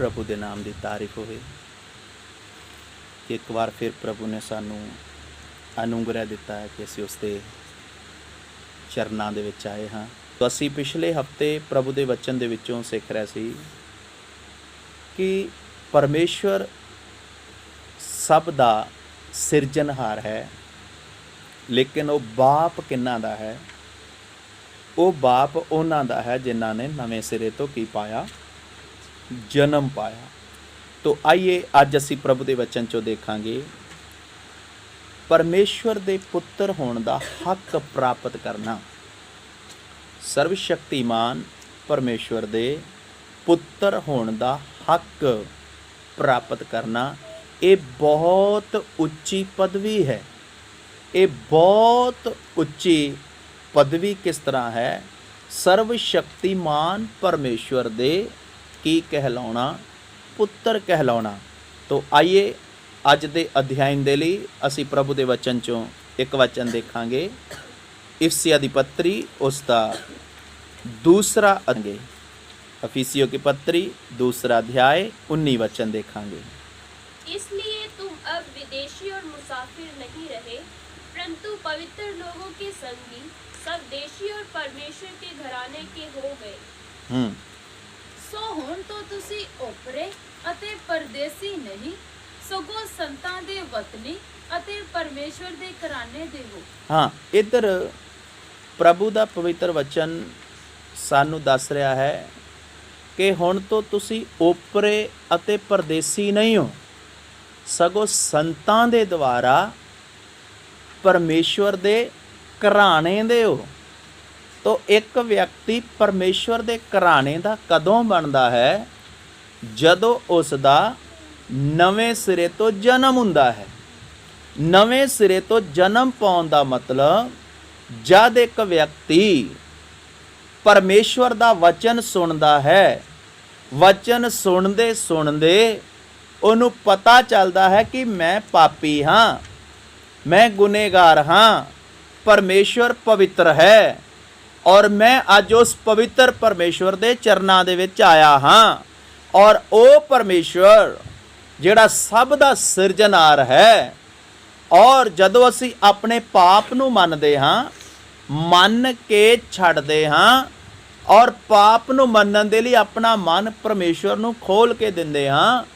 प्रभु के नाम की तारीफ होवे कि एक बार फिर प्रभु ने सानू अनुग्रह दिता है कि असीं उसके चरनां दे विच आए हाँ। तो असीं पिछले हफ्ते प्रभु के वचन दे विचों सिख रहे सी कि परमेश्वर सब दा सिरजनहार है, लेकिन वो बाप किन्ना दा है? वो बाप उन्हां दा है जिन्हां ने नवें सिरे तो की पाया, जन्म पाया। तो आइए अज असीं प्रभु के वचन चो देखांगे परमेश्वर दे पुत्र होने का हक प्राप्त करना। सर्वशक्तिमान परमेश्वर दे पुत्र होने का हक प्राप्त करना, ये बहुत उच्ची पदवी है। ये बहुत उच्ची पदवी किस तरह है? सर्वशक्तिमान परमेश्वर दे की कहलाउणा, पुत्र कहलाउणा। तो आइए अज दे अध्ययन दे लई असीं प्रभु दे वचन चों एक वचन देखांगे। इफसियां दी पत्री उसका दूसरा अध्याय, अफिसियों की पत्री दूसरा अध्याय 19 वचन देखांगे। इसलिए तुम अब विदेशी और मुसाफिर नहीं रहे, परंतु पवित्र लोगों के संगी, सब देशी और परमेश्वर के घराने के हो गए। सो हुण तो तुसी ओपरे अते परदेसी नहीं, सगों संतां दे वतनी अते परमेश्वर दे घराने दे हो। हाँ, इधर प्रभु दा पवित्र वचन सानू दस रहा है कि हुण तो तुसी ओपरे अते परदेसी नहीं हो, सगों संतां दे द्वारा परमेश्वर दे घराने दे हो। तो एक व्यक्ति परमेश्वर दे घराने दा कदों बनदा है? जदों उसदा नवें सिरे तो जन्म हुंदा है। नवें सिरे तो जन्म पाउण दा मतलब जद एक व्यक्ति परमेश्वर दा वचन सुनदा है, वचन सुनदे सुनदे उन्हें पता चलता है कि मैं पापी हाँ, मैं गुनेगार हाँ, परमेश्वर पवित्र है और मैं अज उस पवित्र परमेश्वर दे चरनां दे विच आया हाँ। और ओ परमेश्वर जिहड़ा सब दा सिरजनहार है, और जदों असीं अपने पाप नूं मनदे हाँ, मन के छड्डदे हाँ और पाप नूं मनण दे लई अपना मन परमेश्वर नूं खोल के दिंदे हाँ,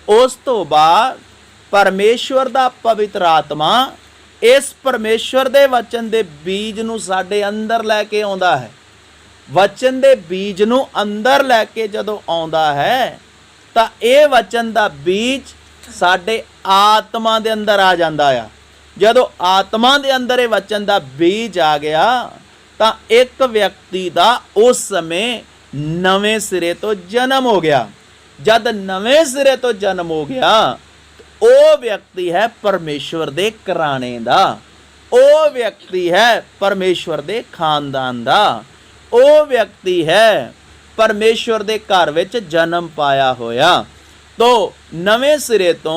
उस तो बाद परमेश्वर दा पवित्र आत्मा इस परमेश्वर दे वचन दे बीज नूं साडे अंदर लैके आउंदा है। वचन दे बीज नूं अंदर लैके जदों आउंदा है तां इह वचन दा बीज साडे आत्मा दे अंदर आ जांदा आ। जदों आत्मा दे अंदर इह वचन दा बीज आ गया तां एक व्यक्ति दा उस समय नवें सिरे तो जन्म हो गया। जद नवें सिरे तो जन्म हो गया, ओ व्यक्ति है परमेश्वर दे घराने दा, ओ व्यक्ति है परमेश्वर दे खानदान दा, ओ व्यक्ति है परमेश्वर दे घर विच जन्म पाया होया। तो नवें सिरे तो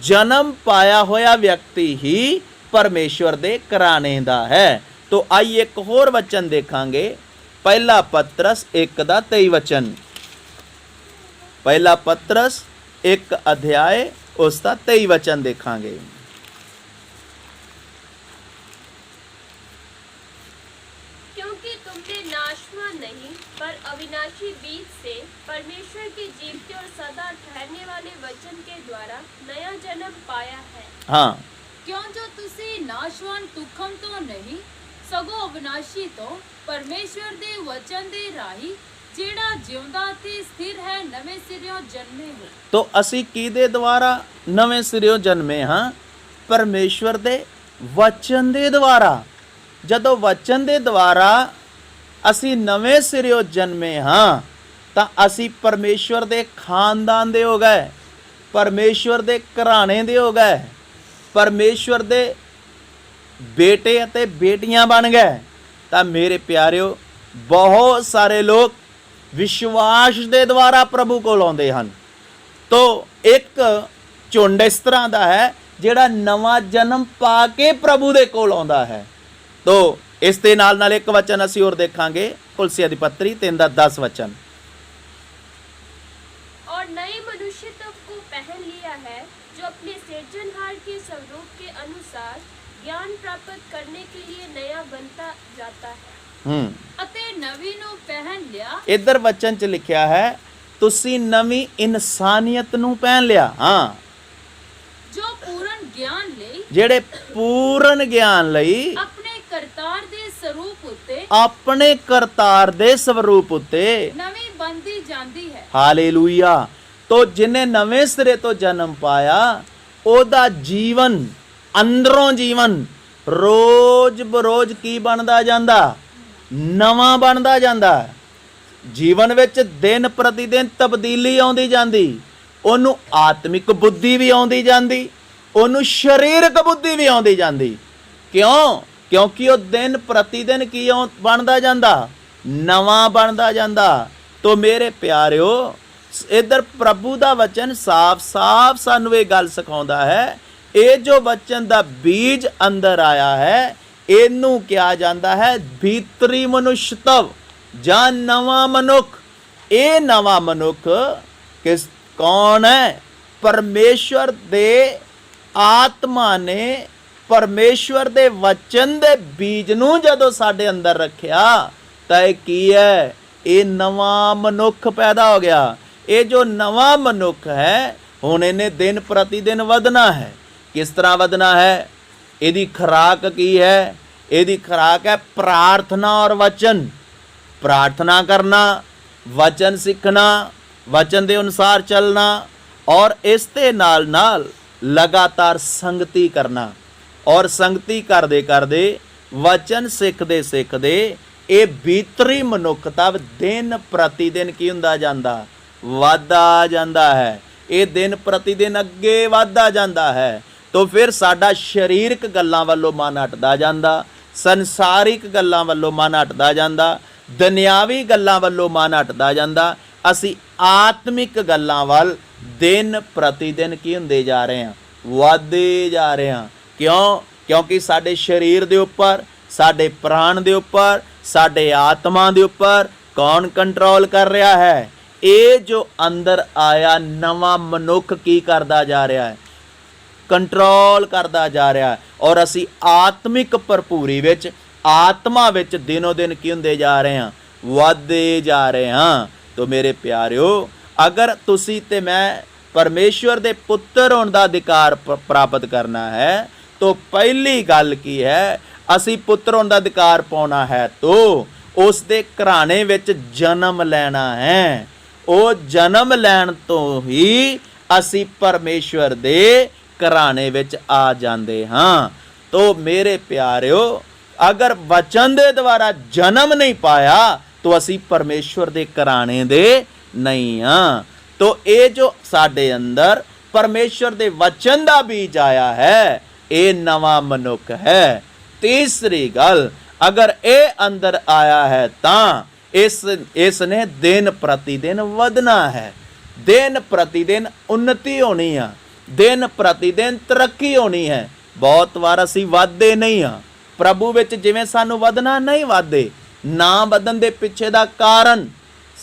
जन्म पाया होया व्यक्ति ही परमेश्वर दे घराने दा है। तो आइए एक होर वचन देखांगे, पहला पतरस 1:23 वचन। पहला पतरस 1 अध्याय उसका 23 वचन देखांगे। क्योंकि तुमने नाशवान नहीं पर अविनाशी बीज से परमेश्वर के जीवते और सदा ठहरने वाले वचन के द्वारा नया जन्म पाया है। हाँ, क्यों जो तुसी नाशवान तुखम तो नहीं, सगों अविनाशी तो परमेश्वर दे वचन दे राही, जेड़ा जिउंदा ते स्थिर है नवें सिरियों जन्मे हो। तो असी किहदे द्वारा नवें सिरियों जन्मे हाँ? परमेश्वर दे वचन दे द्वारा। जदों वचन दे द्वारा असी नवें सिरियों जन्मे हाँ तां असी परमेश्वर दे खानदान दे हो गए, परमेश्वर दे घराने दे हो गए, परमेश्वर दे बेटे अते बेटियां बन गए। तां मेरे प्यारिओ, बहुत सारे लोग विश्वास दे द्वारा प्रभु को आउंदे हन। तो एक झुंड इस तरह का है जिहड़ा नवा जन्म पा के प्रभु दे कोल आउंदा है। तो इस दे नाल एक वचन असीं होर देखांगे, कुलसिया दी पत्री 3:10 वचन। और लिया है, जो अपने सिरजनहार के स्वरूप के अनुसार ज्ञान प्राप्त करने के लिए नया बनता जाता है। ਅਤੇ ਨਵੀਂ ਨੂੰ ਪਹਿਨ ਲਿਆ। ਇੱਧਰ ਵਚਨ 'ਚ ਲਿਖਿਆ ਹੈ ਤੁਸੀਂ ਨਵੀਂ ਇਨਸਾਨੀਅਤ ਨੂੰ ਪਹਿਨ ਲਿਆ। ਹਾਂ, ਜੋ ਪੂਰਨ ਗਿਆਨ ਲਈ ਜਿਹੜੇ ਪੂਰਨ ਗਿਆਨ ਲਈ ਆਪਣੇ ਕਰਤਾਰ ਦੇ ਸਰੂਪ ਉੱਤੇ ਆਪਣੇ ਕਰਤਾਰ ਦੇ ਸਰੂਪ ਉੱਤੇ ਨਵੀਂ ਬੰਦੀ ਜਾਂਦੀ ਹੈ। ਹਾਲੇਲੂਇਆ। ਤੋ ਜਿਹਨੇ ਨਵੇਂ ਸਿਰੇ ਤੋਂ ਜਨਮ ਪਾਇਆ, ਉਹਦਾ ਜੀਵਨ, ਅੰਦਰੋਂ ਜੀਵਨ ਰੋਜ਼ ਬਰੋਜ਼ ਕੀ ਬਣਦਾ ਜਾਂਦਾ? ਨਵਾਂ ਬਣਦਾ ਜਾਂਦਾ। ਜੀਵਨ ਵਿੱਚ ਦਿਨ ਪ੍ਰਤੀ ਦਿਨ ਤਬਦੀਲੀ ਆਉਂਦੀ ਜਾਂਦੀ। ਉਹਨੂੰ ਆਤਮਿਕ ਬੁੱਧੀ ਵੀ ਆਉਂਦੀ ਜਾਂਦੀ, ਉਹਨੂੰ ਸਰੀਰਕ ਬੁੱਧੀ ਵੀ ਆਉਂਦੀ ਜਾਂਦੀ। ਕਿਉਂ? ਕਿਉਂਕਿ ਉਹ ਦਿਨ ਪ੍ਰਤੀ ਦਿਨ ਕੀ ਬਣਦਾ ਜਾਂਦਾ? ਨਵਾਂ ਬਣਦਾ ਜਾਂਦਾ। ਤੋ ਮੇਰੇ ਪਿਆਰਿਓ, ਇੱਧਰ ਪ੍ਰਭੂ ਦਾ ਵਚਨ ਸਾਫ਼-ਸਾਫ਼ ਸਾਨੂੰ ਇਹ ਗੱਲ ਸਿਖਾਉਂਦਾ ਹੈ, ਇਹ ਜੋ ਵਚਨ ਦਾ ਬੀਜ ਅੰਦਰ ਆਇਆ ਹੈ, ਇਹਨੂੰ ਕਿਹਾ ਜਾਂਦਾ ਹੈ ਭੀਤਰੀ ਮਨੁੱਖਤਵ ਜਾਂ ਨਵਾਂ ਮਨੁੱਖ। ਇਹ ਨਵਾਂ ਮਨੁੱਖ ਕੌਣ ਹੈ? ਪਰਮੇਸ਼ਵਰ ਦੇ ਆਤਮਾ ਨੇ ਪਰਮੇਸ਼ਵਰ ਦੇ ਵਚਨ ਦੇ ਬੀਜ ਨੂੰ ਜਦੋਂ ਸਾਡੇ ਅੰਦਰ ਰੱਖਿਆ ਤਾਂ ਇਹ ਕੀ ਹੈ? ਇਹ ਨਵਾਂ ਮਨੁੱਖ ਪੈਦਾ ਹੋ ਗਿਆ। ਇਹ ਜੋ ਨਵਾਂ ਮਨੁੱਖ ਹੈ, ਹੁਣ ਇਹਨੇ ਦਿਨ ਪ੍ਰਤੀ ਦਿਨ ਵਧਣਾ ਹੈ। ਕਿਸ ਤਰ੍ਹਾਂ ਵਧਣਾ ਹੈ? ਇਹਦੀ ਖੁਰਾਕ ਕੀ ਹੈ? ਇਹਦੀ ਖੁਰਾਕ ਹੈ ਪ੍ਰਾਰਥਨਾ ਔਰ ਵਚਨ। ਪ੍ਰਾਰਥਨਾ ਕਰਨਾ, ਵਚਨ ਸਿੱਖਣਾ, ਵਚਨ ਦੇ ਅਨੁਸਾਰ ਚੱਲਣਾ, ਔਰ ਇਸ ਦੇ ਨਾਲ ਨਾਲ ਲਗਾਤਾਰ ਸੰਗਤੀ ਕਰਨਾ। ਔਰ ਸੰਗਤੀ ਕਰਦੇ ਕਰਦੇ, ਵਚਨ ਸਿੱਖਦੇ ਸਿੱਖਦੇ ਇਹ ਭੀਤਰੀ ਮਨੁੱਖਤਾ ਦਿਨ ਪ੍ਰਤੀ ਦਿਨ ਕੀ ਹੁੰਦਾ ਜਾਂਦਾ? ਵਧਦਾ ਜਾਂਦਾ ਹੈ। ਇਹ ਦਿਨ ਪ੍ਰਤੀ ਦਿਨ ਅੱਗੇ ਵਧਦਾ ਜਾਂਦਾ ਹੈ। ਤੋ ਫਿਰ ਸਾਡਾ ਸਰੀਰਕ ਗੱਲਾਂ ਵੱਲੋਂ ਮਨ ਹਟਦਾ ਜਾਂਦਾ, ਸੰਸਾਰਿਕ ਗੱਲਾਂ ਵੱਲੋਂ ਮਨ ਹਟਦਾ ਜਾਂਦਾ, ਦੁਨਿਆਵੀ ਗੱਲਾਂ ਵੱਲੋਂ ਮਨ ਹਟਦਾ ਜਾਂਦਾ। ਅਸੀਂ ਆਤਮਿਕ ਗੱਲਾਂ ਵੱਲ ਦਿਨ ਪ੍ਰਤੀ ਦਿਨ ਕੀ ਹੁੰਦੇ ਜਾ ਰਹੇ ਹਾਂ? ਵਧਦੇ ਜਾ ਰਹੇ ਹਾਂ। ਕਿਉਂ? ਕਿਉਂਕਿ ਸਾਡੇ ਸਰੀਰ ਦੇ ਉੱਪਰ, ਸਾਡੇ ਪ੍ਰਾਣ ਦੇ ਉੱਪਰ, ਸਾਡੇ ਆਤਮਾ ਦੇ ਉੱਪਰ ਕੌਣ ਕੰਟਰੋਲ ਕਰ ਰਿਹਾ ਹੈ? ਇਹ ਜੋ ਅੰਦਰ ਆਇਆ ਨਵਾਂ ਮਨੁੱਖ ਕੀ ਕਰਦਾ ਜਾ ਰਿਹਾ ਹੈ? ਕੰਟਰੋਲ ਕਰਦਾ ਜਾ ਰਿਹਾ ਹੈ। ਔਰ ਅਸੀਂ ਆਤਮਿਕ ਭਰਪੂਰੀ ਵਿੱਚ, ਆਤਮਾ ਵਿੱਚ ਦਿਨੋਂ ਦਿਨ ਕੀ ਹੁੰਦੇ ਜਾ ਰਹੇ ਹਾਂ? ਵਧਦੇ ਜਾ ਰਹੇ ਹਾਂ। ਤੋ ਮੇਰੇ ਪਿਆਰਿਓ, ਅਗਰ ਤੁਸੀਂ ਤੇ ਮੈਂ ਪਰਮੇਸ਼ਵਰ ਦੇ ਪੁੱਤਰ ਹੋਣ ਦਾ ਅਧਿਕਾਰ ਪ੍ਰਾਪਤ ਕਰਨਾ ਹੈ, ਤੋ ਪਹਿਲੀ ਗੱਲ ਕੀ ਹੈ? ਅਸੀਂ ਪੁੱਤਰ ਹੋਣ ਦਾ ਅਧਿਕਾਰ ਪਾਉਣਾ ਹੈ ਤੋ ਉਸ ਦੇ ਘਰਾਣੇ ਵਿੱਚ ਜਨਮ ਲੈਣਾ ਹੈ। ਉਹ ਜਨਮ ਲੈਣ ਤੋਂ ਹੀ ਅਸੀਂ ਪਰਮੇਸ਼ਵਰ ਦੇ ਘਰਾਣੇ ਵਿੱਚ ਆ ਜਾਂਦੇ ਹਾਂ। ਤੋ ਮੇਰੇ ਪਿਆਰਿਓ, ਅਗਰ ਵਚਨ ਦੇ ਦੁਆਰਾ ਜਨਮ ਨਹੀਂ ਪਾਇਆ ਤੋ ਅਸੀਂ ਪਰਮੇਸ਼ਵਰ ਦੇ ਘਰਾਣੇ ਦੇ ਨਹੀਂ ਹਾਂ। ਤੋ ਇਹ ਜੋ ਸਾਡੇ ਅੰਦਰ ਪਰਮੇਸ਼ਵਰ ਦੇ ਵਚਨ ਦਾ ਬੀਜ ਆਇਆ ਹੈ, ਇਹ ਨਵਾਂ ਮਨੁੱਖ ਹੈ। ਤੀਸਰੀ ਗੱਲ, ਅਗਰ ਇਹ ਅੰਦਰ ਆਇਆ ਹੈ ਤਾਂ ਇਸ ਨੇ ਦਿਨ ਪ੍ਰਤੀ ਦਿਨ ਵਧਣਾ ਹੈ। ਦਿਨ ਪ੍ਰਤੀ ਦਿਨ ਉન્નਤੀ ਹੋਣੀ ਆ, ਦਿਨ ਪ੍ਰਤੀ ਦਿਨ ਤਰੱਕੀ ਹੋਣੀ ਹੈ। ਬਹੁਤ ਵਾਰ ਅਸੀਂ ਵਧਦੇ ਨਹੀਂ ਹਾਂ ਪ੍ਰਭੂ ਵਿੱਚ, ਜਿਵੇਂ ਸਾਨੂੰ ਵਧਣਾ ਨਹੀਂ ਵਧਦੇ। ਨਾ ਵਧਣ ਦੇ ਪਿੱਛੇ ਦਾ ਕਾਰਨ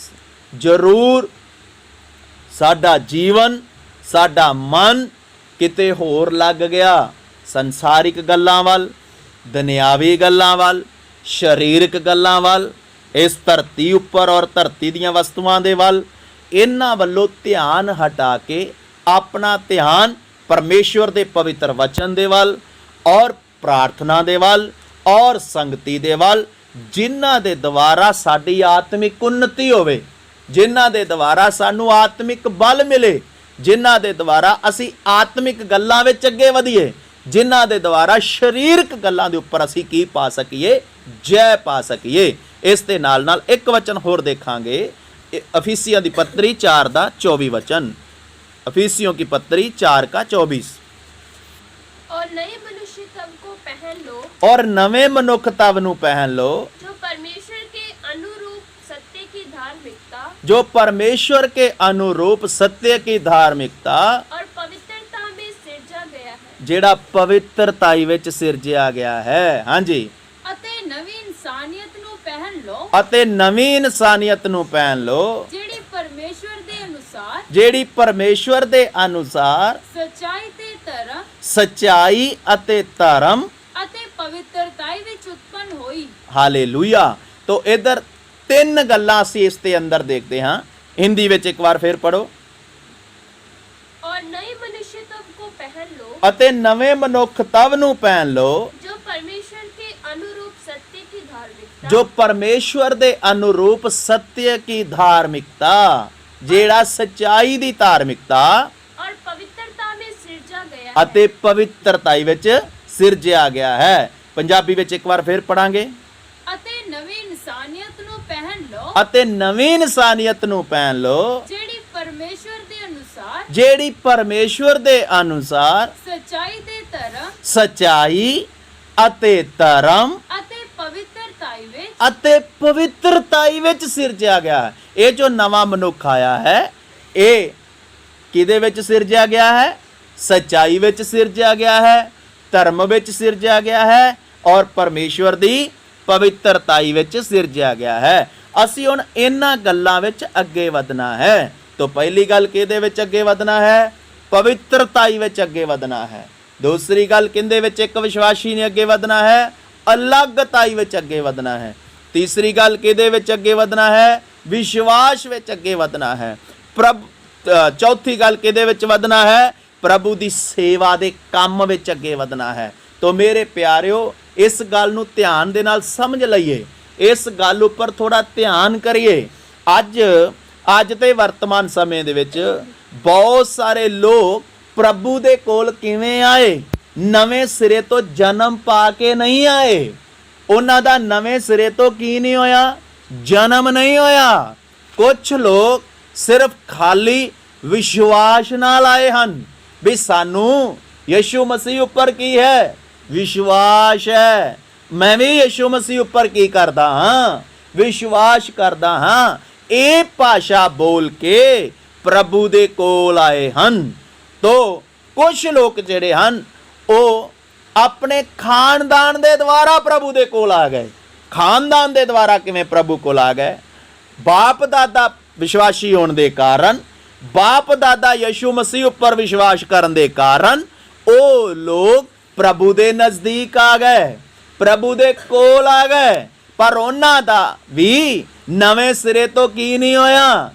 ਜ਼ਰੂਰ ਸਾਡਾ ਜੀਵਨ, ਸਾਡਾ ਮਨ ਕਿਤੇ ਹੋਰ ਲੱਗ ਗਿਆ, ਸੰਸਾਰਿਕ ਗੱਲਾਂ ਵੱਲ, ਦੁਨਿਆਵੀ ਗੱਲਾਂ ਵੱਲ, ਸਰੀਰਕ ਗੱਲਾਂ ਵੱਲ, ਇਸ ਧਰਤੀ ਉੱਪਰ ਔਰ ਧਰਤੀ ਦੀਆਂ ਵਸਤੂਆਂ ਦੇ ਵੱਲ। ਇਹਨਾਂ ਵੱਲੋਂ ਧਿਆਨ ਹਟਾ ਕੇ ਆਪਣਾ ਧਿਆਨ ਪਰਮੇਸ਼ਵਰ ਦੇ ਪਵਿੱਤਰ ਵਚਨ ਦੇ ਵੱਲ ਔਰ ਪ੍ਰਾਰਥਨਾ ਦੇ ਵੱਲ ਔਰ ਸੰਗਤੀ ਦੇ ਵੱਲ, ਜਿਨ੍ਹਾਂ ਦੇ ਦੁਆਰਾ ਸਾਡੀ ਆਤਮਿਕ ਉન્નਤੀ ਹੋਵੇ, ਜਿਨ੍ਹਾਂ ਦੇ ਦੁਆਰਾ ਸਾਨੂੰ ਆਤਮਿਕ ਬਲ ਮਿਲੇ, ਜਿਨ੍ਹਾਂ ਦੇ ਦੁਆਰਾ ਅਸੀਂ ਆਤਮਿਕ ਗੱਲਾਂ ਵਿੱਚ ਅੱਗੇ ਵਧੀਏ, ਜਿਨ੍ਹਾਂ ਦੇ ਦੁਆਰਾ ਸਰੀਰਕ ਗੱਲਾਂ ਦੇ ਉੱਪਰ ਅਸੀਂ ਕੀ ਪਾ ਸਕੀਏ? ਜੈ ਪਾ ਸਕੀਏ। ਇਸ ਦੇ ਨਾਲ ਨਾਲ ਇੱਕ ਵਚਨ ਹੋਰ ਦੇਖਾਂਗੇ, ਅਫੀਸੀਆਂ ਦੀ ਪੱਤਰੀ 4 ਦਾ 24 वचन। अफीसियों की पत्री 4 का 24। और नए मनुष्य तब को पहन लो, और नवे मनुख तब नू पहन लो, जो परमेश्वर के अनुरूप सत्य की धार्मिकता, जो परमेश्वर के अनुरूप सत्य की धार्मिकता और पवित्रता में सिरजा गया है, जेड़ा पवित्रताई विच सिरजिया गया है। हाँ जी। ਅਤੇ ਨਵੀਂ ਇਨਸਾਨੀਅਤ ਨੂੰ ਪਹਿਨ ਲਓ, ਅਤੇ ਨਵੀਂ ਇਨਸਾਨੀਅਤ ਨੂੰ ਪਹਿਨ ਲੋ, ਜਿਹੜੀ ਪਰਮੇਸ਼ਵਰ ਦੇ ਅਨੁਸਾਰ ਜਿਹੜੀ ਪਰਮੇਸ਼ਵਰ ਦੇ ਅਨੁਸਾਰ ਸੱਚਾਈ ਤੇ ਧਰਮ ਸਚਾਈ ਅਤੇ ਧਰਮ ਅਤੇ ਪਵਿੱਤਰਤਾ ਵਿੱਚ ਉਤਪੰਨ ਹੋਈ। ਹਾਲੇਲੂਇਆ। तो इधर तीन गल्लां असीं इस दे अंदर देखते हाँ। हिंदी विच एक बार फिर पढ़ो। और नए मनुष्यत्व को पहन लो ਅਤੇ ਨਵੇਂ ਮਨੁੱਖਤਵ ਨੂੰ ਪਹਿਨ ਲਓ जो परमेश्वर के अनुरूप सत्य की धार्मिकता ਜੋ ਪਰਮੇਸ਼ਵਰ ਦੇ ਅਨੁਰੂਪ ਸਤਿ ਕੀ ਧਾਰਮਿਕਤਾ, ਜਿਹੜਾ ਸਚਾਈ ਦੀ ਧਾਰਮਿਕਤਾ और पवित्रता में सिरजा गया ਅਤੇ ਪਵਿੱਤਰਤਾ ਵਿੱਚ ਸਿਰਜਿਆ ਗਿਆ ਹੈ। ਪੰਜਾਬੀ ਵਿੱਚ ਇੱਕ ਵਾਰ ਫਿਰ ਪੜਾਂਗੇ। ਅਤੇ ਨਵੀਂ ਇਨਸਾਨੀਅਤ ਨੂੰ ਪਹਿਨ ਲਓ ਅਤੇ ਨਵੀਂ ਇਨਸਾਨੀਅਤ ਨੂੰ ਪਹਿਨ ਲਓ ਜਿਹੜੀ ਪਰਮੇਸ਼ਵਰ ਦੇ ਅਨੁਸਾਰ ਜਿਹੜੀ ਪਰਮੇਸ਼ਵਰ ਦੇ ਅਨੁਸਾਰ ਸੱਚਾਈ ਤੇ ਧਰਮ ਸਚਾਈ ਅਤੇ ਧਰਮ ਅਤੇ ਪਵਿੱਤਰਤਾ ਵਿੱਚ ਪਵਿੱਤਰਤਾ ਵਿੱਚ ਸਿਰਜਿਆ ਗਿਆ ਹੈ। ਇਹ ਜੋ ਨਵਾਂ ਮਨੁੱਖ ਆਇਆ ਹੈ, ਇਹ ਕਿਹਦੇ ਵਿੱਚ ਸਿਰਜਿਆ ਗਿਆ ਹੈ? ਸਚਾਈ ਵਿੱਚ ਸਿਰਜਿਆ ਗਿਆ ਹੈ, ਧਰਮ ਵਿੱਚ ਸਿਰਜਿਆ ਗਿਆ ਹੈ ਔਰ ਪਰਮੇਸ਼ਵਰ ਦੀ ਪਵਿੱਤਰਤਾ ਵਿੱਚ ਸਿਰਜਿਆ ਗਿਆ ਹੈ। ਅਸੀਂ ਹੁਣ ਇਹਨਾਂ ਗੱਲਾਂ ਵਿੱਚ ਅੱਗੇ ਵਧਣਾ ਹੈ। तो पहली गल किहदे विच अगे वधना है? पवित्रताई विच अगे वधना है। दूसरी गल किहदे विच एक विश्वासी ने अगे वधना है? अलगताई विच अगे वधना है। तीसरी गल किहदे विच अगे वधना है? विश्वास विच अगे वधना है। चौथी गल किहदे विच वधना है? प्रभु दी सेवा दे काम विच अगे वधना है। तो मेरे प्यारिओ, इस गल नूं ध्यान दे नाल समझ लईए, इस गल उपर थोड़ा ध्यान करिए। ਅੱਜ ਤੇ ਵਰਤਮਾਨ ਸਮੇਂ ਦੇ ਵਿੱਚ ਬਹੁਤ ਸਾਰੇ ਲੋਕ ਪ੍ਰਭੂ ਦੇ ਕੋਲ ਕਿਵੇਂ ਆਏ? ਨਵੇਂ ਸਿਰੇ ਤੋਂ ਜਨਮ ਪਾ ਕੇ ਨਹੀਂ ਆਏ। ਉਹਨਾਂ ਦਾ ਨਵੇਂ ਸਿਰੇ ਤੋਂ ਕੀ ਨਹੀਂ ਹੋਇਆ? ਜਨਮ ਨਹੀਂ ਹੋਇਆ। ਕੁਝ ਲੋਕ ਸਿਰਫ ਖਾਲੀ ਵਿਸ਼ਵਾਸ ਨਾਲ ਆਏ ਹਨ ਵੀ ਸਾਨੂੰ ਯਿਸੂ ਮਸੀਹ ਉੱਪਰ ਕੀ ਹੈ? ਵਿਸ਼ਵਾਸ ਹੈ। ਮੈਂ ਵੀ ਯਿਸੂ ਮਸੀਹ ਉੱਪਰ ਕੀ ਕਰਦਾ ਹਾਂ? ਵਿਸ਼ਵਾਸ ਕਰਦਾ ਹਾਂ। ਇਹ ਭਾਸ਼ਾ ਬੋਲ ਕੇ ਪ੍ਰਭੂ ਦੇ ਕੋਲ ਆਏ ਹਨ। ਤੋ ਕੁਝ ਲੋਕ ਜਿਹੜੇ ਹਨ ਉਹ ਆਪਣੇ ਖਾਨਦਾਨ ਦੇ ਦੁਆਰਾ ਪ੍ਰਭੂ ਦੇ ਕੋਲ ਆ ਗਏ। ਖਾਨਦਾਨ ਦੇ ਦੁਆਰਾ ਕਿਵੇਂ ਪ੍ਰਭੂ ਕੋਲ ਆ ਗਏ? ਬਾਪ ਦਾਦਾ ਵਿਸ਼ਵਾਸੀ ਹੋਣ ਦੇ ਕਾਰਨ, ਬਾਪ ਦਾਦਾ ਯਿਸੂ ਮਸੀਹ ਉੱਪਰ ਵਿਸ਼ਵਾਸ ਕਰਨ ਦੇ ਕਾਰਨ ਉਹ ਲੋਕ ਪ੍ਰਭੂ ਦੇ ਨਜ਼ਦੀਕ ਆ ਗਏ, ਪ੍ਰਭੂ ਦੇ ਕੋਲ ਆ ਗਏ। ਪਰ ਉਹਨਾਂ ਦਾ ਵੀ ਨਵੇਂ ਸਿਰੇ ਤੋਂ ਕੀ ਨਹੀਂ ਹੋਇਆ?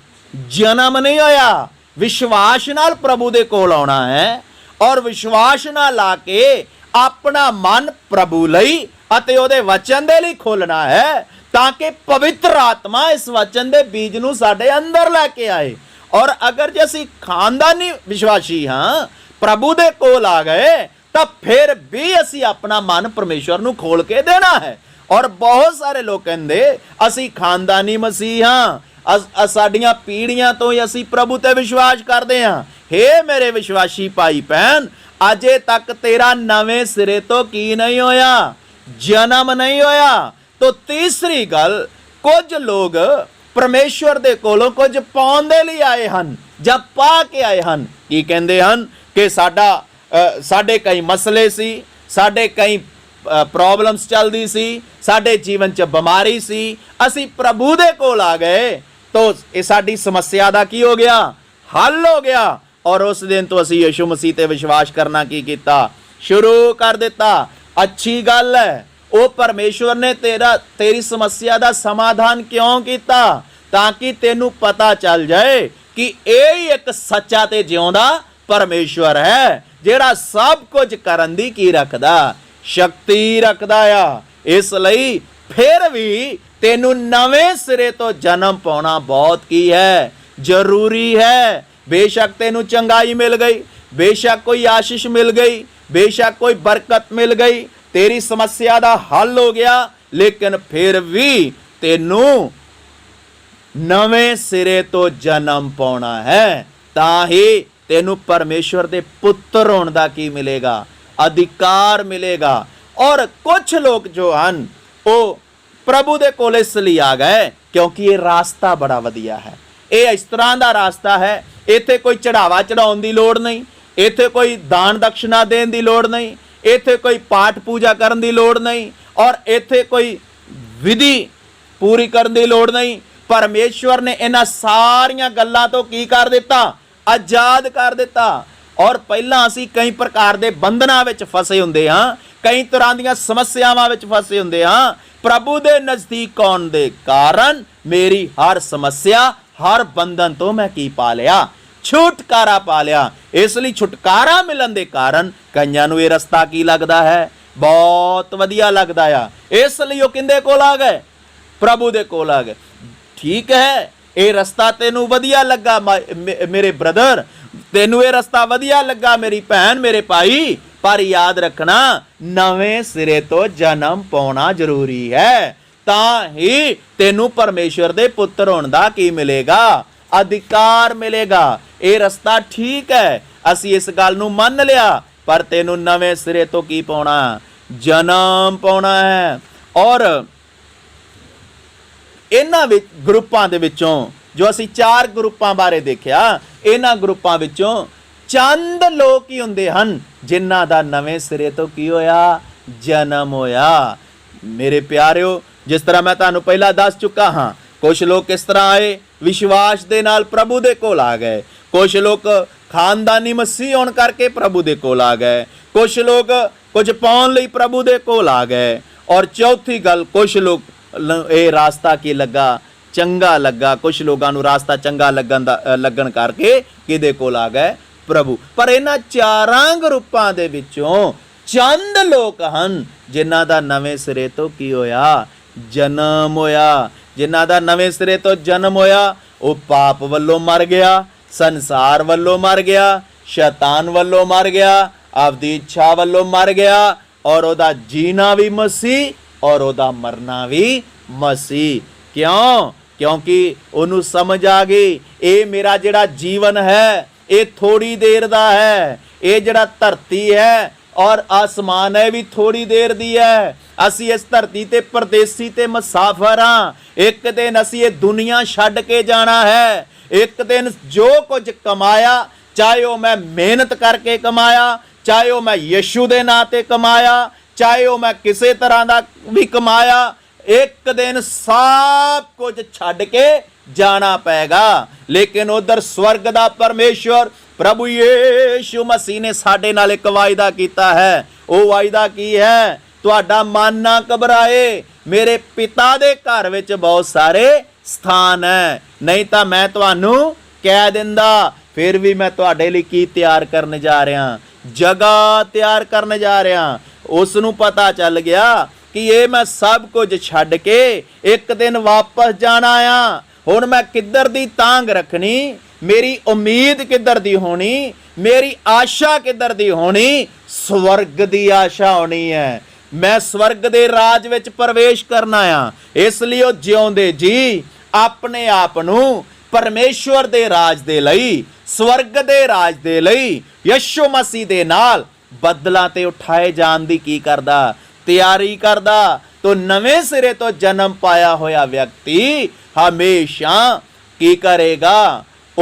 ਜਨਮ ਨਹੀਂ ਹੋਇਆ। ਵਿਸ਼ਵਾਸ ਨਾਲ ਪ੍ਰਭੂ ਦੇ ਕੋਲ ਆਉਣਾ ਹੈ ਔਰ ਵਿਸ਼ਵਾਸ ਨਾਲ ਲਾ ਕੇ ਆਪਣਾ ਮਨ ਪ੍ਰਭੂ ਲਈ ਅਤੇ ਉਹਦੇ ਵਚਨ ਦੇ ਲਈ ਖੋਲਣਾ ਹੈ ਤਾਂ ਕਿ ਪਵਿੱਤਰ ਆਤਮਾ ਇਸ ਵਚਨ ਦੇ ਬੀਜ ਨੂੰ ਸਾਡੇ ਅੰਦਰ ਲੈ ਕੇ ਆਏ। ਔਰ ਅਗਰ ਜੇ ਅਸੀਂ ਖਾਨਦਾਨੀ ਵਿਸ਼ਵਾਸੀ ਹਾਂ, ਪ੍ਰਭੂ ਦੇ ਕੋਲ ਆ ਗਏ, ਤਾਂ ਫਿਰ ਵੀ ਅਸੀਂ ਆਪਣਾ ਮਨ ਪਰਮੇਸ਼ਵਰ ਨੂੰ ਖੋਲ ਕੇ ਦੇਣਾ ਹੈ। ਔਰ ਬਹੁਤ ਸਾਰੇ ਲੋਕ ਕਹਿੰਦੇ ਅਸੀਂ ਖਾਨਦਾਨੀ ਮਸੀਹ ਹਾਂ, ਸਾਡੀਆਂ ਪੀੜ੍ਹੀਆਂ ਤੋਂ ਹੀ ਅਸੀਂ ਪ੍ਰਭੂ ਤੇ ਵਿਸ਼ਵਾਸ ਕਰਦੇ ਹਾਂ। ਹੇ ਮੇਰੇ ਵਿਸ਼ਵਾਸੀ ਭਾਈ ਭੈਣ, ਅਜੇ ਤੱਕ ਤੇਰਾ ਨਵੇਂ ਸਿਰੇ ਤੋਂ ਕੀ ਨਹੀਂ ਹੋਇਆ? ਜਨਮ ਨਹੀਂ ਹੋਇਆ। ਤੋ ਤੀਸਰੀ ਗੱਲ, ਕੁਝ ਲੋਕ ਪਰਮੇਸ਼ਵਰ ਦੇ ਕੋਲੋਂ ਕੁਝ ਪਾਉਣ ਦੇ ਲਈ ਆਏ ਹਨ ਜਾਂ ਪਾ ਕੇ ਆਏ ਹਨ। ਕੀ ਕਹਿੰਦੇ ਹਨ ਕਿ ਸਾਡੇ ਕਈ ਮਸਲੇ ਸੀ, ਸਾਡੇ ਕਈ ਪ੍ਰੋਬਲਮਸ ਚੱਲਦੀ ਸੀ, ਸਾਡੇ ਜੀਵਨ 'ਚ ਬਿਮਾਰੀ ਸੀ, ਅਸੀਂ ਪ੍ਰਭੂ ਦੇ ਕੋਲ ਆ ਗਏ ਤੋ ਇਹ ਸਾਡੀ ਸਮੱਸਿਆ ਦਾ ਕੀ ਹੋ ਗਿਆ? ਹੱਲ ਹੋ ਗਿਆ। ਔਰ ਉਸ ਦਿਨ ਤੋਂ ਅਸੀਂ ਯਿਸੂ ਮਸੀਹ ਤੇ ਵਿਸ਼ਵਾਸ ਕਰਨਾ ਕੀ ਕੀਤਾ? ਸ਼ੁਰੂ ਕਰ ਦਿੱਤਾ। ਅੱਛੀ ਗੱਲ ਹੈ। ਉਹ ਪਰਮੇਸ਼ਵਰ ਨੇ ਤੇਰੀ ਸਮੱਸਿਆ ਦਾ ਸਮਾਧਾਨ ਕਿਉਂ ਕੀਤਾ? ਤਾਂ ਕਿ ਤੈਨੂੰ ਪਤਾ ਚੱਲ ਜਾਏ ਕਿ ਇਹ ਹੀ ਇੱਕ ਸੱਚਾ ਤੇ ਜਿਉਂਦਾ ਪਰਮੇਸ਼ਵਰ ਹੈ ਜਿਹੜਾ ਸਭ ਕੁਝ ਕਰਨ ਦੀ ਕੀ ਰੱਖਦਾ? ਸ਼ਕਤੀ ਰੱਖਦਾ ਆ। ਇਸ ਲਈ ਫਿਰ ਵੀ ਤੈਨੂੰ ਨਵੇਂ ਸਿਰੇ ਤੋਂ ਜਨਮ ਪਾਉਣਾ ਬਹੁਤ ਕੀ ਹੈ? ਜ਼ਰੂਰੀ ਹੈ। ਬੇਸ਼ੱਕ ਤੈਨੂੰ ਚੰਗਾਈ ਮਿਲ ਗਈ, ਬੇਸ਼ੱਕ ਕੋਈ ਆਸ਼ੀਸ਼ ਮਿਲ ਗਈ, ਬੇਸ਼ੱਕ ਕੋਈ ਬਰਕਤ ਮਿਲ ਗਈ, ਤੇਰੀ ਸਮੱਸਿਆ ਦਾ ਹੱਲ ਹੋ ਗਿਆ, ਲੇਕਿਨ ਫਿਰ ਵੀ ਤੈਨੂੰ ਨਵੇਂ ਸਿਰੇ ਤੋਂ ਜਨਮ ਪਾਉਣਾ ਹੈ। ਤਾਂ ਹੀ ਤੈਨੂੰ ਪਰਮੇਸ਼ਵਰ ਦੇ ਪੁੱਤਰ ਹੋਣ ਦਾ ਕੀ ਮਿਲੇਗਾ? अधिकार मिलेगा। और कुछ लोग जो हैं वो प्रभु दे कोल इस लिए आ गए क्योंकि ये रास्ता बड़ा वधिया है। ये इस तरह का रास्ता है, इत्थे कोई चढ़ावा चढ़ाउण दी लोड़ नहीं, इत्थे कोई दान दक्षिणा देण दी लोड़ नहीं, इत्थे कोई पाठ पूजा करन दी लोड़ नहीं और इत्थे कोई विधि पूरी करन दी लोड़ नहीं। परमेश्वर ने इन्हां सारियां गल्लां तो की कर दिता? ਆਜ਼ਾਦ ਕਰ ਦਿੱਤਾ। ਔਰ ਪਹਿਲਾਂ ਅਸੀਂ ਕਈ ਪ੍ਰਕਾਰ ਦੇ ਬੰਧਨਾਂ ਵਿੱਚ ਫਸੇ ਹੁੰਦੇ ਹਾਂ, ਕਈ ਤਰ੍ਹਾਂ ਦੀਆਂ ਸਮੱਸਿਆਵਾਂ ਵਿੱਚ ਫਸੇ ਹੁੰਦੇ ਹਾਂ। ਪ੍ਰਭੂ ਦੇ ਨਜ਼ਦੀਕ ਆਉਣ ਦੇ ਕਾਰਨ ਮੇਰੀ ਹਰ ਸਮੱਸਿਆ, ਹਰ ਬੰਧਨ ਤੋਂ ਮੈਂ ਕੀ ਪਾ ਲਿਆ? ਛੁਟਕਾਰਾ ਪਾ ਲਿਆ। ਇਸ ਲਈ ਛੁਟਕਾਰਾ ਮਿਲਣ ਦੇ ਕਾਰਨ ਕਈਆਂ ਨੂੰ ਇਹ ਰਸਤਾ ਕੀ ਲੱਗਦਾ ਹੈ? ਬਹੁਤ ਵਧੀਆ ਲੱਗਦਾ ਆ। ਇਸ ਲਈ ਉਹ ਕਿੰਦੇ ਕੋਲ ਆ ਗਏ? ਪ੍ਰਭੂ ਦੇ ਕੋਲ ਆ ਗਏ। ਠੀਕ ਹੈ, ਇਹ ਰਸਤਾ ਤੈਨੂੰ ਵਧੀਆ ਲੱਗਾ ਮੇਰੇ ਬ੍ਰਦਰ, ਤੈਨੂੰ ਇਹ ਰਸਤਾ ਵਧੀਆ ਲੱਗਾ ਮੇਰੀ ਭੈਣ, ਮੇਰੇ ਭਾਈ, ਪਰ ਯਾਦ ਰੱਖਣਾ ਨਵੇਂ ਸਿਰੇ ਤੋਂ ਜਨਮ ਪਾਉਣਾ ਜ਼ਰੂਰੀ ਹੈ। ਤਾਂ ਹੀ ਤੈਨੂੰ ਪਰਮੇਸ਼ਵਰ ਦੇ ਪੁੱਤਰ ਹੋਣ ਦਾ ਕੀ ਮਿਲੇਗਾ? ਅਧਿਕਾਰ ਮਿਲੇਗਾ। ਇਹ ਰਸਤਾ ਠੀਕ ਹੈ, ਅਸੀਂ ਇਸ ਗੱਲ ਨੂੰ ਮੰਨ ਲਿਆ, ਪਰ ਤੈਨੂੰ ਨਵੇਂ ਸਿਰੇ ਤੋਂ ਕੀ ਪਾਉਣਾ? ਜਨਮ ਪਾਉਣਾ ਹੈ। ਔਰ ਇਹਨਾਂ ਵਿੱਚ ਗਰੁੱਪਾਂ ਦੇ ਵਿੱਚੋਂ ਜੋ ਅਸੀਂ 4 ਗਰੁੱਪਾਂ ਬਾਰੇ ਦੇਖਿਆ, ਇਹਨਾਂ ਗਰੁੱਪਾਂ ਵਿੱਚੋਂ ਚੰਦ ਲੋਕ ਹੀ ਹੁੰਦੇ ਹਨ ਜਿਨ੍ਹਾਂ ਦਾ ਨਵੇਂ ਸਿਰੇ ਤੋਂ ਕੀ ਹੋਇਆ? ਜਨਮ ਹੋਇਆ। ਮੇਰੇ ਪਿਆਰਿਓ, ਜਿਸ ਤਰ੍ਹਾਂ ਮੈਂ ਤੁਹਾਨੂੰ ਪਹਿਲਾਂ ਦੱਸ ਚੁੱਕਾ ਹਾਂ, ਕੁਝ ਲੋਕ ਕਿਸ ਤਰ੍ਹਾਂ ਆਏ? ਵਿਸ਼ਵਾਸ ਦੇ ਨਾਲ ਪ੍ਰਭੂ ਦੇ ਕੋਲ ਆ ਗਏ। ਕੁਝ ਲੋਕ ਖਾਨਦਾਨੀ ਮਸੀਹ ਹੋਣ ਕਰਕੇ ਪ੍ਰਭੂ ਦੇ ਕੋਲ ਆ ਗਏ। ਕੁਝ ਲੋਕ ਕੁਝ ਪਾਉਣ ਲਈ ਪ੍ਰਭੂ ਦੇ ਕੋਲ ਆ ਗਏ। ਔਰ ਚੌਥੀ ਗੱਲ, ਕੁਝ ਲੋਕ ਇਹ ਰਾਸਤਾ ਕੀ ਲੱਗਾ? ਚੰਗਾ ਲੱਗਾ। ਕੁਝ ਲੋਕਾਂ ਨੂੰ ਰਾਸਤਾ ਚੰਗਾ ਲੱਗਣ ਕਰਕੇ ਕਿਹਦੇ ਕੋਲ ਆ ਗਏ? ਪ੍ਰਭੂ। ਪਰ ਇਹਨਾਂ 4 ਗਰੁੱਪਾਂ ਦੇ ਵਿੱਚੋਂ ਚੰਦ ਲੋਕ ਹਨ ਜਿਨ੍ਹਾਂ ਦਾ ਨਵੇਂ ਸਿਰੇ ਤੋਂ ਕੀ ਹੋਇਆ? ਜਨਮ ਹੋਇਆ। ਜਿਨ੍ਹਾਂ ਦਾ ਨਵੇਂ ਸਿਰੇ ਤੋਂ ਜਨਮ ਹੋਇਆ, ਉਹ ਪਾਪ ਵੱਲੋਂ ਮਰ ਗਿਆ, ਸੰਸਾਰ ਵੱਲੋਂ ਮਰ ਗਿਆ, ਸ਼ੈਤਾਨ ਵੱਲੋਂ ਮਰ ਗਿਆ, ਆਪਦੀ ਇੱਛਾ ਵੱਲੋਂ ਮਰ ਗਿਆ, ਔਰ ਉਹਦਾ ਜੀਣਾ ਵੀ ਮਸੀਹ ਔਰ ਉਹਦਾ ਮਰਨਾ ਵੀ ਮਸੀਹ। ਕਿਉਂ? ਕਿਉਂਕਿ ਉਹਨੂੰ ਸਮਝ ਆ ਗਈ ਇਹ ਮੇਰਾ ਜਿਹੜਾ ਜੀਵਨ ਹੈ ਇਹ ਥੋੜੀ ਦੇਰ ਦਾ ਹੈ। ਇਹ ਜਿਹੜਾ ਧਰਤੀ ਹੈ ਔਰ ਆਸਮਾਨ ਹੈ ਵੀ ਥੋੜੀ ਦੇਰ ਦੀ ਹੈ। ਅਸੀਂ ਇਸ ਧਰਤੀ ਤੇ ਪਰਦੇਸੀ ਤੇ ਮੁਸਾਫਰ ਹਾਂ। ਇੱਕ ਦਿਨ ਅਸੀਂ ਇਹ ਦੁਨੀਆ ਛੱਡ ਕੇ ਜਾਣਾ ਹੈ। ਇੱਕ ਦਿਨ ਜੋ ਕੁਝ ਕਮਾਇਆ, ਚਾਹੇ ਉਹ ਮੈਂ ਮਿਹਨਤ ਕਰਕੇ ਕਮਾਇਆ, ਚਾਹੇ ਉਹ ਮੈਂ ਯਿਸੂ ਦੇ ਨਾਂ ਤੇ ਕਮਾਇਆ, ਚਾਹੇ ਉਹ ਮੈਂ ਕਿਸੇ ਤਰ੍ਹਾਂ ਦਾ ਵੀ ਕਮਾਇਆ, ਇੱਕ ਦਿਨ ਸਭ ਕੁਝ ਛੱਡ ਕੇ ਜਾਣਾ ਪਏਗਾ। ਲੇਕਿਨ ਉਧਰ ਸਵਰਗ ਦਾ ਪਰਮੇਸ਼ਵਰ ਪ੍ਰਭੂ ਯਿਸੂ ਮਸੀਹ ਨੇ ਸਾਡੇ ਨਾਲ ਇੱਕ ਵਾਅਦਾ ਕੀਤਾ ਹੈ। ਉਹ ਵਾਅਦਾ ਕੀ ਹੈ? ਤੁਹਾਡਾ ਮਨ ਨਾ ਘਬਰਾਏ, ਮੇਰੇ ਪਿਤਾ ਦੇ ਘਰ ਵਿੱਚ ਬਹੁਤ ਸਾਰੇ ਸਥਾਨ ਹੈ, ਨਹੀਂ ਤਾਂ ਮੈਂ ਤੁਹਾਨੂੰ ਕਹਿ ਦਿੰਦਾ। ਫਿਰ ਵੀ ਮੈਂ ਤੁਹਾਡੇ ਲਈ ਕੀ ਤਿਆਰ ਕਰਨ ਜਾ ਰਿਹਾ? ਜਗ੍ਹਾ ਤਿਆਰ ਕਰਨ ਜਾ ਰਿਹਾ। ਉਸ ਨੂੰ ਪਤਾ ਚੱਲ ਗਿਆ ਕਿ ਇਹ ਮੈਂ ਸਭ ਕੁਝ ਛੱਡ ਕੇ ਇੱਕ ਦਿਨ ਵਾਪਸ ਜਾਣਾ ਆ। ਹੁਣ ਮੈਂ ਕਿੱਧਰ ਦੀ ਤਾਂਘ ਰੱਖਣੀ? ਮੇਰੀ ਉਮੀਦ ਕਿੱਧਰ ਦੀ ਹੋਣੀ? ਮੇਰੀ ਆਸ਼ਾ ਕਿੱਧਰ ਦੀ ਹੋਣੀ? ਸਵਰਗ ਦੀ ਆਸ਼ਾ ਹੋਣੀ ਹੈ। ਮੈਂ ਸਵਰਗ ਦੇ ਰਾਜ ਵਿੱਚ ਪ੍ਰਵੇਸ਼ ਕਰਨਾ ਆ। ਇਸ ਲਈ ਉਹ ਜਿਉਂਦੇ ਜੀ ਆਪਣੇ ਆਪ ਨੂੰ ਪਰਮੇਸ਼ਵਰ ਦੇ ਰਾਜ ਦੇ ਲਈ, ਸਵਰਗ ਦੇ ਰਾਜ ਦੇ ਲਈ ਯਿਸੂ ਮਸੀਹ ਦੇ ਨਾਲ ਬੱਦਲਾਂ ਤੇ ਉਠਾਏ ਜਾਣ ਦੀ ਕੀ ਕਰਦਾ? ਤਿਆਰੀ ਕਰਦਾ। ਤੋ ਨਵੇਂ ਸਿਰੇ ਤੋਂ ਜਨਮ ਪਾਇਆ ਹੋਇਆ ਵਿਅਕਤੀ ਹਮੇਸ਼ਾ ਕੀ ਕਰੇਗਾ?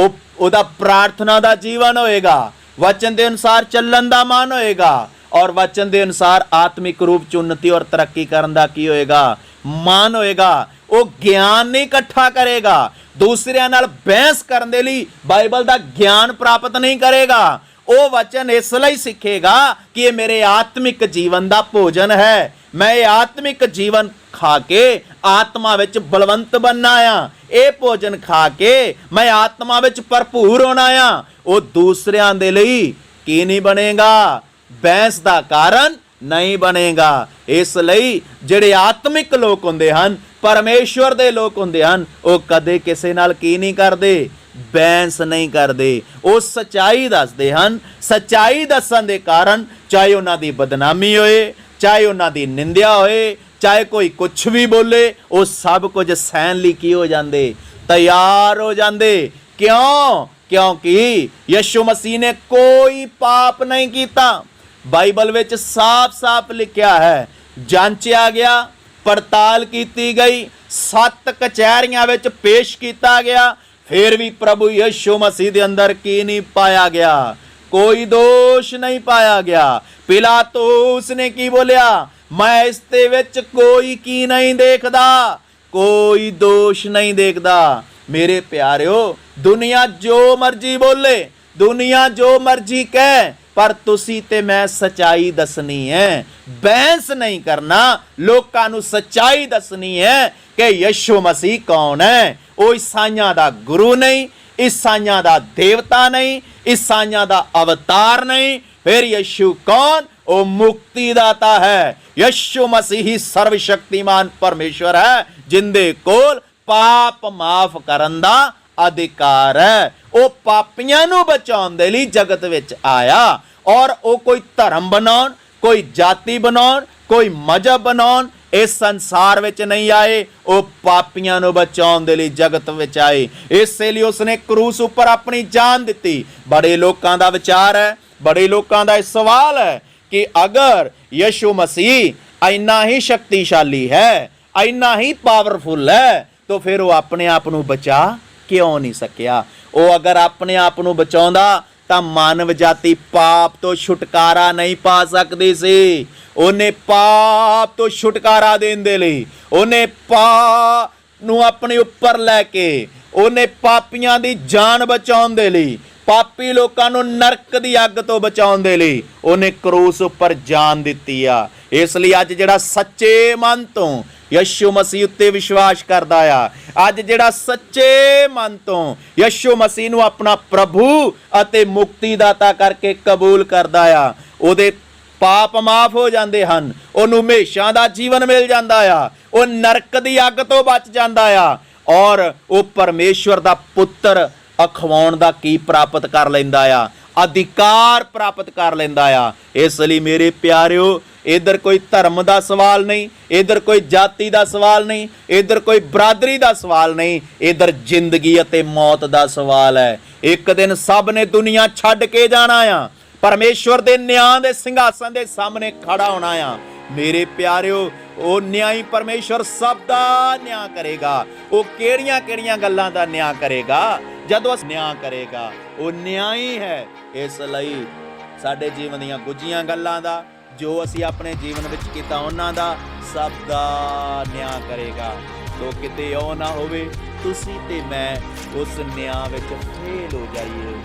ਉਹਦਾ ਪ੍ਰਾਰਥਨਾ ਦਾ ਜੀਵਨ ਹੋਏਗਾ, ਵਚਨ ਦੇ ਅਨੁਸਾਰ ਚੱਲਣ ਦਾ ਮਨ ਹੋਏਗਾ, ਔਰ ਵਚਨ ਦੇ ਅਨੁਸਾਰ ਆਤਮਿਕ ਰੂਪ ਚ ਉન્નਤੀ ਔਰ ਤਰੱਕੀ ਕਰਨ ਦਾ ਕੀ ਹੋਏਗਾ? ਮਨ ਹੋਏਗਾ। ਉਹ ਗਿਆਨ ਨਹੀਂ ਇਕੱਠਾ ਕਰੇਗਾ, ਦੂਸਰਿਆਂ ਨਾਲ ਬਹਿਸ ਕਰਨ ਦੇ ਲਈ ਬਾਈਬਲ ਦਾ ਗਿਆਨ ਪ੍ਰਾਪਤ ਨਹੀਂ ਕਰੇਗਾ। ਉਹ ਵਚਨ ਇਸ ਲਈ ਸਿੱਖੇਗਾ ਕਿ ਇਹ ਮੇਰੇ ਆਤਮਿਕ ਜੀਵਨ ਦਾ ਭੋਜਨ ਹੈ। ਮੈਂ ਇਹ ਆਤਮਿਕ ਜੀਵਨ ਖਾ ਕੇ ਆਤਮਾ ਵਿੱਚ ਬਲਵੰਤ ਬਣਨਾ ਆ। ਇਹ ਭੋਜਨ ਖਾ ਕੇ ਮੈਂ ਆਤਮਾ ਵਿੱਚ ਭਰਪੂਰ ਹੋਣਾ ਆ। ਉਹ ਦੂਸਰਿਆਂ ਦੇ ਲਈ ਕੀ ਨਹੀਂ ਬਣੇਗਾ? ਬਹਿਸ ਦਾ ਕਾਰਨ ਨਹੀਂ ਬਣੇਗਾ। ਇਸ ਲਈ ਜਿਹੜੇ ਆਤਮਿਕ ਲੋਕ ਹੁੰਦੇ ਹਨ, ਪਰਮੇਸ਼ਵਰ ਦੇ ਲੋਕ ਹੁੰਦੇ ਹਨ, ਉਹ ਕਦੇ ਕਿਸੇ ਨਾਲ ਕੀ ਨਹੀਂ ਕਰਦੇ? ਬਹਿਸ ਨਹੀਂ ਕਰਦੇ। ਉਹ ਸੱਚਾਈ ਦੱਸਦੇ ਹਨ। ਸੱਚਾਈ ਦੱਸਣ ਦੇ ਕਾਰਨ ਚਾਹੇ ਉਹਨਾਂ ਦੀ ਬਦਨਾਮੀ ਹੋਏ, ਚਾਹੇ ਉਹਨਾਂ ਦੀ ਨਿੰਦਿਆ ਹੋਏ, ਚਾਹੇ ਕੋਈ ਕੁਛ ਵੀ ਬੋਲੇ, ਉਹ ਸਭ ਕੁਝ ਸਹਿਣ ਲਈ ਕੀ ਹੋ ਜਾਂਦੇ? ਤਿਆਰ ਹੋ ਜਾਂਦੇ। ਕਿਉਂ? ਕਿਉਂਕਿ ਯਿਸੂ ਮਸੀਹ ਨੇ ਕੋਈ ਪਾਪ ਨਹੀਂ ਕੀਤਾ। ਬਾਈਬਲ ਵਿੱਚ ਸਾਫ਼-ਸਾਫ਼ ਲਿਖਿਆ ਹੈ, ਜਾਂਚਿਆ ਗਿਆ, ਪੜਤਾਲ ਕੀਤੀ ਗਈ, 7 ਕਚਹਿਰੀਆਂ ਵਿੱਚ ਪੇਸ਼ ਕੀਤਾ ਗਿਆ, ਫਿਰ ਵੀ ਪ੍ਰਭੂ ਯਿਸੂ ਮਸੀਹ ਦੇ ਅੰਦਰ ਕੀ ਨਹੀਂ ਪਾਇਆ ਗਿਆ? ਕੋਈ ਦੋਸ਼ ਨਹੀਂ ਪਾਇਆ ਗਿਆ। ਪਿਲਾਤੁਸ ਨੇ ਕੀ ਬੋਲਿਆ? ਮੈਂ ਇਸ ਦੇ ਵਿੱਚ ਕੋਈ ਕੀ ਨਹੀਂ ਦੇਖਦਾ, ਕੋਈ ਦੋਸ਼ ਨਹੀਂ ਦੇਖਦਾ। ਮੇਰੇ ਪਿਆਰਿਓ, ਦੁਨੀਆ ਜੋ ਮਰਜ਼ੀ ਬੋਲੇ, ਦੁਨੀਆ ਜੋ ਮਰਜ਼ੀ ਕਹੇ, ਪਰ ਤੁਸੀਂ ਤੇ ਮੈਂ ਸਚਾਈ ਦੱਸਣੀ ਹੈ। ਬਹਿਸ ਨਹੀਂ ਕਰਨਾ, ਲੋਕਾਂ ਨੂੰ ਸਚਾਈ ਦੱਸਣੀ ਹੈ ਕਿ ਯਿਸੂ ਮਸੀਹ ਕੌਣ ਹੈ। ਉਹ ਈਸਾਈਆਂ ਦਾ ਗੁਰੂ ਨਹੀਂ, ਈਸਾਈਆਂ ਦਾ ਦੇਵਤਾ ਨਹੀਂ, ਈਸਾਈਆਂ ਦਾ ਅਵਤਾਰ ਨਹੀਂ। ਫਿਰ ਯਿਸੂ ਕੌਣ? ਉਹ ਮੁਕਤੀ ਦਾਤਾ ਹੈ। ਯਿਸੂ ਮਸੀਹ ਹੀ ਸਰਵ ਸ਼ਕਤੀਮਾਨ ਪਰਮੇਸ਼ਵਰ ਹੈ, ਜਿੰਦੇ ਕੋਲ ਪਾਪ ਮਾਫ ਕਰਨ ਦਾ ਅਧਿਕਾਰ ਹੈ। ਉਹ ਪਾਪੀਆਂ ਨੂੰ ਬਚਾਉਣ ਦੇ ਲਈ ਜਗਤ ਵਿੱਚ ਆਇਆ, ਔਰ ਉਹ ਕੋਈ ਧਰਮ ਬਣਾਉਣ, ਕੋਈ ਜਾਤੀ ਬਣਾਉਣ, ਕੋਈ ਮਜ਼ਹਬ ਬਣਾਉਣ ਇਸ ਸੰਸਾਰ ਵਿੱਚ ਨਹੀਂ ਆਏ। ਉਹ ਪਾਪੀਆਂ ਨੂੰ ਬਚਾਉਣ ਦੇ ਲਈ ਜਗਤ ਵਿੱਚ ਆਏ। ਇਸੇ ਲਈ ਉਸਨੇ ਕਰੂਸ ਉੱਪਰ ਆਪਣੀ ਜਾਨ ਦਿੱਤੀ। ਬੜੇ ਲੋਕਾਂ ਦਾ ਵਿਚਾਰ ਹੈ, ਬੜੇ ਲੋਕਾਂ ਦਾ ਇਹ ਸਵਾਲ ਹੈ ਕਿ ਅਗਰ ਯਿਸੂ ਮਸੀਹ ਇੰਨਾ ਹੀ ਸ਼ਕਤੀਸ਼ਾਲੀ ਹੈ, ਇੰਨਾ ਹੀ ਪਾਵਰਫੁਲ ਹੈ, ਤਾਂ ਫਿਰ ਉਹ ਆਪਣੇ ਆਪ ਨੂੰ ਬਚਾ ਕਿਉਂ ਨਹੀਂ ਸਕਿਆ? ਉਹ ਅਗਰ ਆਪਣੇ ਆਪ ਨੂੰ ਬਚਾਉਂਦਾ ਤਾਂ ਮਾਨਵ ਜਾਤੀ ਪਾਪ ਤੋਂ ਛੁਟਕਾਰਾ ਨਹੀਂ ਪਾ ਸਕਦੀ ਸੀ। ਉਹਨੇ ਪਾਪ ਤੋਂ ਛੁਟਕਾਰਾ ਦੇਣ ਦੇ ਲਈ, ਉਹਨੇ ਪਾਪ ਨੂੰ ਆਪਣੇ ਉੱਪਰ ਲੈ ਕੇ, ਉਹਨੇ ਪਾਪੀਆਂ ਦੀ ਜਾਨ ਬਚਾਉਣ ਦੇ ਲਈ, ਪਾਪੀ ਲੋਕਾਂ ਨੂੰ ਨਰਕ ਦੀ ਅੱਗ ਤੋਂ ਬਚਾਉਣ ਦੇ ਲਈ ਉਹਨੇ ਕਰੂਸ ਉੱਪਰ ਜਾਨ ਦਿੱਤੀ ਆ। ਇਸ ਲਈ ਅੱਜ ਜਿਹੜਾ ਸੱਚੇ ਮਨ ਤੋਂ ਯਿਸੂ ਮਸੀਹ ਉੱਤੇ ਵਿਸ਼ਵਾਸ ਕਰਦਾ ਆ, ਅੱਜ ਜਿਹੜਾ ਸੱਚੇ ਮਨ ਤੋਂ ਯਿਸੂ ਮਸੀਹ ਨੂੰ ਆਪਣਾ ਪ੍ਰਭੂ ਅਤੇ ਮੁਕਤੀਦਾਤਾ ਕਰਕੇ ਕਬੂਲ ਕਰਦਾ ਆ, ਉਹਦੇ ਪਾਪ ਮਾਫ ਹੋ ਜਾਂਦੇ ਹਨ, ਉਹਨੂੰ ਹਮੇਸ਼ਾ ਦਾ ਜੀਵਨ ਮਿਲ ਜਾਂਦਾ ਆ, ਉਹ ਨਰਕ ਦੀ ਅੱਗ ਤੋਂ ਬਚ ਜਾਂਦਾ ਆ, ਔਰ ਉਹ ਪਰਮੇਸ਼ਵਰ ਦਾ ਪੁੱਤਰ ਅਖਵਾਉਣ ਦਾ ਕੀ ਪ੍ਰਾਪਤ ਕਰ ਲੈਂਦਾ ਆ? ਅਧਿਕਾਰ ਪ੍ਰਾਪਤ ਕਰ ਲੈਂਦਾ ਆ। ਇਸ ਲਈ ਮੇਰੇ ਪਿਆਰਿਓ, ਇਧਰ ਕੋਈ ਧਰਮ ਦਾ ਸਵਾਲ ਨਹੀਂ, ਇਧਰ ਕੋਈ ਜਾਤੀ ਦਾ ਸਵਾਲ ਨਹੀਂ, ਇਧਰ ਕੋਈ ਬਰਾਦਰੀ ਦਾ ਸਵਾਲ ਨਹੀਂ, ਇਧਰ ਜ਼ਿੰਦਗੀ ਅਤੇ ਮੌਤ ਦਾ ਸਵਾਲ ਹੈ। ਇੱਕ ਦਿਨ ਸਭ ਨੇ ਦੁਨੀਆ ਛੱਡ ਕੇ ਜਾਣਾ ਆ, ਪਰਮੇਸ਼ਵਰ ਦੇ ਨਿਆਂ ਦੇ ਸਿੰਘਾਸਨ ਦੇ ਸਾਹਮਣੇ ਖੜਾ ਹੋਣਾ ਆ। ਮੇਰੇ ਪਿਆਰਿਓ, ਉਹ ਨਿਆਈ ਪਰਮੇਸ਼ਵਰ ਸਭ ਦਾ ਨਿਆਂ ਕਰੇਗਾ। ਉਹ ਕਿਹੜੀਆਂ ਕਿਹੜੀਆਂ ਗੱਲਾਂ ਦਾ ਨਿਆਂ ਕਰੇਗਾ? ਜਦੋਂ ਨਿਆਂ ਕਰੇਗਾ, ਉਹ ਨਿਆਈ ਹੈ। ਇਸ ਲਈ ਸਾਡੇ ਜੀਵਨ ਦੀਆਂ ਗੁੱਝੀਆਂ ਗੱਲਾਂ ਦਾ, ਜੋ ਅਸੀਂ ਆਪਣੇ ਜੀਵਨ ਵਿੱਚ ਕੀਤਾ, ਉਹਨਾਂ ਦਾ ਸਭ ਦਾ ਨਿਆਂ ਕਰੇਗਾ। ਤੋ ਕਿਤੇ ਉਹ ਨਾ ਹੋਵੇ ਤੁਸੀਂ ਤੇ ਮੈਂ ਉਸ ਨਿਆਂ ਵਿੱਚ ਫੇਲ ਹੋ ਜਾਈਏ।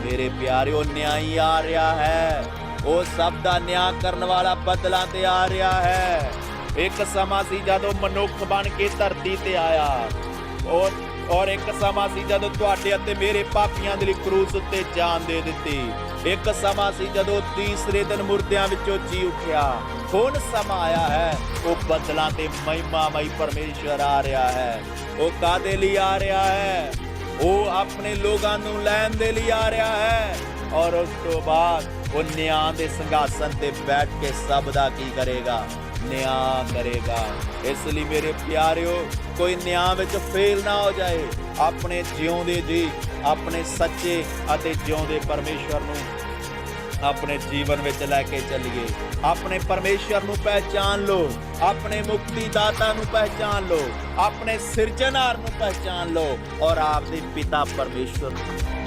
ਮੇਰੇ ਪਿਆਰਿਓ, ਨਿਆਈ ਆ ਰਿਹਾ ਹੈ, ਉਹ ਸਭ ਦਾ ਨਿਆਂ ਕਰਨ ਵਾਲਾ ਬਦਲਾਂ ਤੇ ਆ ਰਿਹਾ ਹੈ। ਇੱਕ ਸਮਾਂ ਸੀ ਜਦੋਂ ਮਨੁੱਖ ਬਣ ਕੇ ਧਰਤੀ ਤੇ ਆਇਆ, ਔਰ ਇੱਕ ਸਮਾਂ ਸੀ ਜਦੋਂ ਤੁਹਾਡੇ ਅਤੇ ਮੇਰੇ ਪਾਪੀਆਂ ਦੇ ਲਈ ਕਰੂਸ ਉੱਤੇ ਜਾਨ ਦੇ ਦਿੱਤੀ। ਇੱਕ ਸਮਾਂ ਸੀ ਜਦੋਂ ਤੀਸਰੇ ਦਿਨ ਮੁਰਦਿਆਂ ਵਿੱਚੋਂ ਜੀ ਉੱਠਿਆ। ਹੁਣ ਸਮਾਂ ਆਇਆ ਹੈ, ਉਹ ਬਦਲਾਂ ਤੇ ਮਹਿਮਾਮਈ ਪਰਮੇਸ਼ਵਰ ਆ ਰਿਹਾ ਹੈ। ਉਹ ਕਾਹਦੇ ਲਈ ਆ ਰਿਹਾ ਹੈ? ਉਹ ਆਪਣੇ ਲੋਕਾਂ ਨੂੰ ਲੈਣ ਦੇ ਲਈ ਆ ਰਿਹਾ ਹੈ, ਔਰ ਉਸ ਤੋਂ ਬਾਅਦ ਉਹ ਨਿਆਂ ਦੇ ਸਿੰਘਾਸਨ ਤੇ ਬੈਠ ਕੇ ਸਭ ਦਾ ਕੀ ਕਰੇਗਾ? ਨਿਆਂ ਕਰੇਗਾ। ਇਸ ਲਈ ਮੇਰੇ ਪਿਆਰਿਓ, ਕੋਈ ਨਿਆਂ ਵਿੱਚ ਫੇਲ ਨਾ ਹੋ ਜਾਏ। ਆਪਣੇ ਜਿਉਂਦੇ ਜੀ, ਆਪਣੇ ਸੱਚੇ ਅਤੇ ਜਿਉਂਦੇ ਪਰਮੇਸ਼ਵਰ ਨੂੰ ਆਪਣੇ ਜੀਵਨ ਵਿੱਚ ਲੈ ਕੇ ਚੱਲੀਏ। ਆਪਣੇ ਪਰਮੇਸ਼ਵਰ ਨੂੰ ਪਹਿਚਾਨ ਲਓ, ਆਪਣੇ ਮੁਕਤੀ ਦਾਤਾ ਨੂੰ ਪਹਿਚਾਨ ਲਓ, ਆਪਣੇ ਸਿਰਜਣਹਾਰ ਨੂੰ ਪਹਿਚਾਨ ਲਓ, ਔਰ ਆਪਦੇ ਪਿਤਾ ਪਰਮੇਸ਼ਵਰ ਨੂੰ